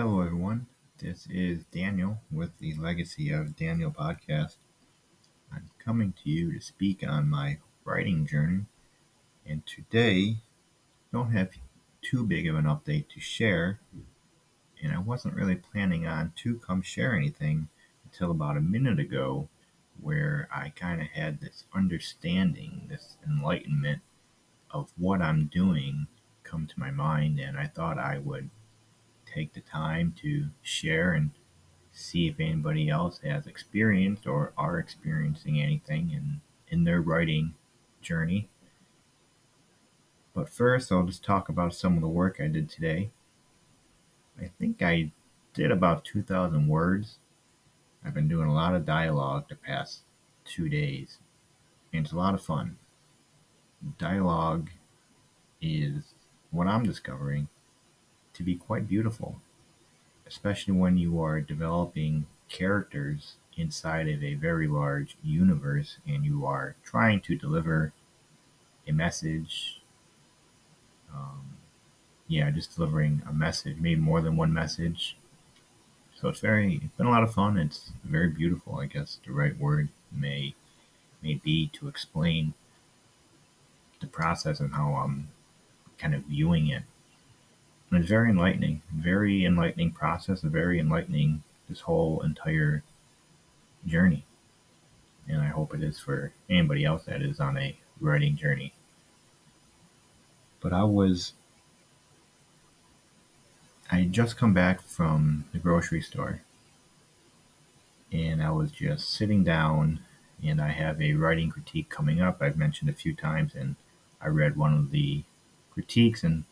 Hello, everyone. This is Daniel with the Legacy of Daniel podcast. I'm coming to you to speak on my writing journey, and today don't have too big of an update to share, and I wasn't really planning on to come share anything until about a minute ago, where I kind of had this understanding, this enlightenment of what I'm doing come to my mind, and I thought I would take the time to share and see if anybody else has experienced or are experiencing anything in their writing journey. But first, I'll just talk about some of the work I did today. I think I did about 2,000 words. I've been doing a lot of dialogue the past 2 days, and it's a lot of fun. Dialogue is what I'm discovering to be quite beautiful, especially when you are developing characters inside of a very large universe and you are trying to deliver a message. Um, yeah, just delivering a message, maybe more than one message. So it's been a lot of fun. It's very beautiful, I guess the right word may be to explain the process and how I'm kind of viewing it. And it's very enlightening process, a very enlightening this whole entire journey. And I hope it is for anybody else that is on a writing journey. But I had just come back from the grocery store, and I was just sitting down, and I have a writing critique coming up. I've mentioned a few times, and I read one of the critiques, and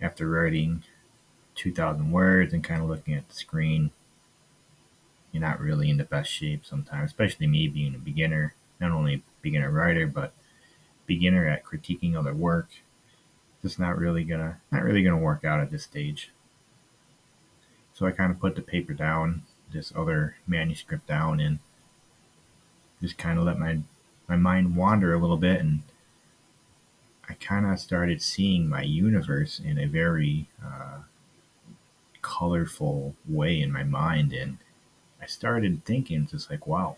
after writing 2,000 words and kind of looking at the screen, you're not really in the best shape sometimes, especially me being a beginner, not only a beginner writer, but beginner at critiquing other work. Just not really gonna work out at this stage. So I kind of put the paper down, this other manuscript down, and just kind of let my mind wander a little bit, and I kind of started seeing my universe in a very colorful way in my mind, and I started thinking just like, wow,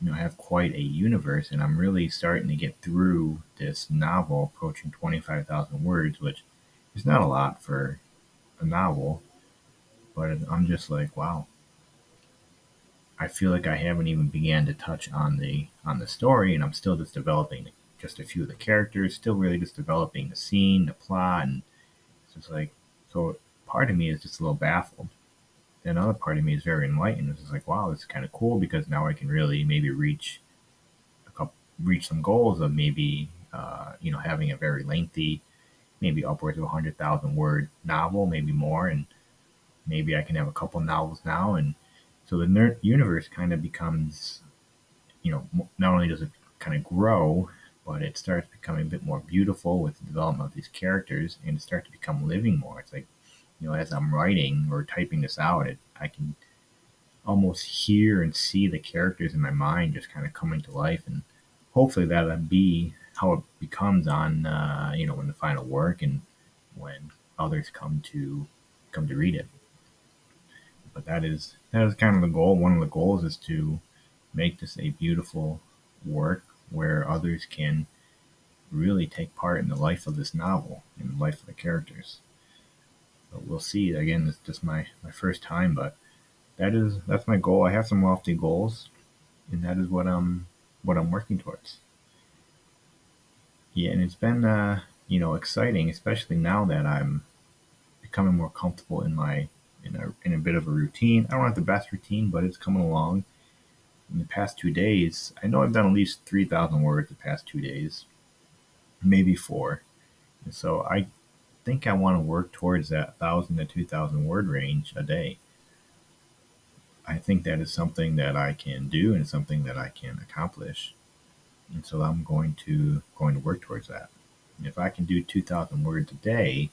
I have quite a universe, and I'm really starting to get through this novel approaching 25,000 words, which is not a lot for a novel, but I'm just like, wow, I feel like I haven't even began to touch on the story, and I'm still just developing just a few of the characters, still really just developing the scene, the plot, and it's just like, so part of me is just a little baffled. And another part of me is very enlightened. It's just like, wow, this is kind of cool because now I can really maybe reach some goals of maybe having a very lengthy, maybe upwards of 100,000 word novel, maybe more, and maybe I can have a couple novels now, and so the universe kind of becomes, not only does it kind of grow, but it starts becoming a bit more beautiful with the development of these characters, and it starts to become living more. It's like, as I'm writing or typing this out, I can almost hear and see the characters in my mind just kind of coming to life, and hopefully that'll be how it becomes on, in the final work and when others come to read it. But that is kind of the goal. One of the goals is to make this a beautiful work where others can really take part in the life of this novel and the life of the characters. But we'll see. Again, it's just my first time, but that's my goal. I have some lofty goals, and that is what I'm working towards. Yeah, and it's been exciting, especially now that I'm becoming more comfortable in a bit of a routine. I don't have the best routine, but it's coming along. In the past 2 days, I know I've done at least 3,000 words the past 2 days, maybe four. And so I think I want to work towards that 1,000 to 2,000 word range a day. I think that is something that I can do and something that I can accomplish. And so I'm going to work towards that. And if I can do 2,000 words a day,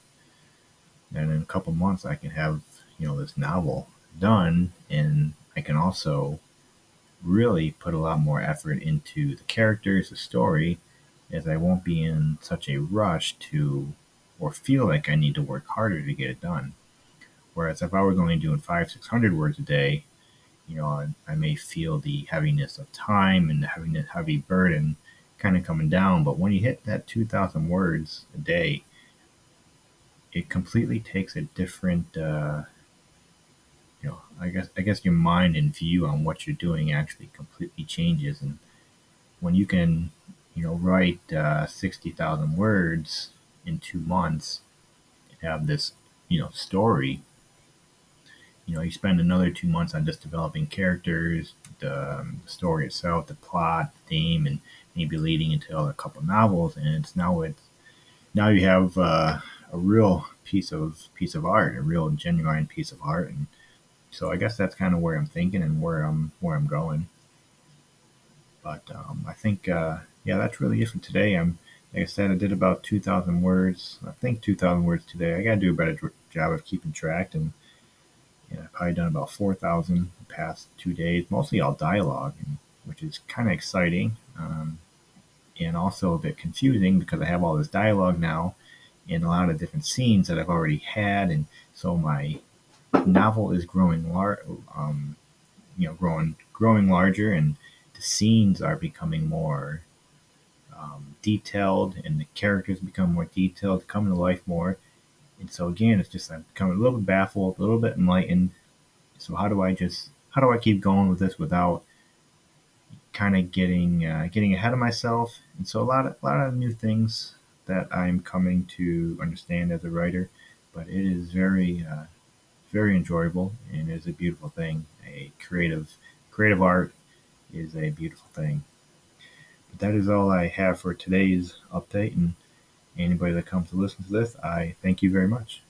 then in a couple months I can have this novel done, and I can also really put a lot more effort into the characters, the story, as I won't be in such a rush to or feel like I need to work harder to get it done. Whereas if I was only doing 500-600 words a day, I may feel the heaviness of time and the heavy burden kind of coming down. But when you hit that 2,000 words a day, it completely takes a different, I guess your mind and view on what you're doing actually completely changes. And when you can, write 60,000 words in 2 months and have this, story. You spend another 2 months on just developing characters, the story itself, the plot, the theme, and maybe leading into a couple novels. And now you have a real piece of art, a real genuine piece of art. And so I guess that's kind of where I'm thinking and where I'm going. But I think yeah, that's really it for today. Like I said, I did about 2,000 words. I think 2,000 words today. I got to do a better job of keeping track. And I've probably done about 4,000 the past 2 days, mostly all dialogue, which is kind of exciting, and also a bit confusing because I have all this dialogue now in a lot of different scenes that I've already had, and so my novel is growing larger, and the scenes are becoming more detailed, and the characters become more detailed, come to life more. And so again, it's just I'm becoming a little bit baffled, a little bit enlightened. So how do I keep going with this without kind of getting ahead of myself? And so a lot of new things that I'm coming to understand as a writer, but it is very enjoyable, and it is a beautiful thing. A creative art is a beautiful thing. But that is all I have for today's update, and anybody that comes to listen to this, I thank you very much.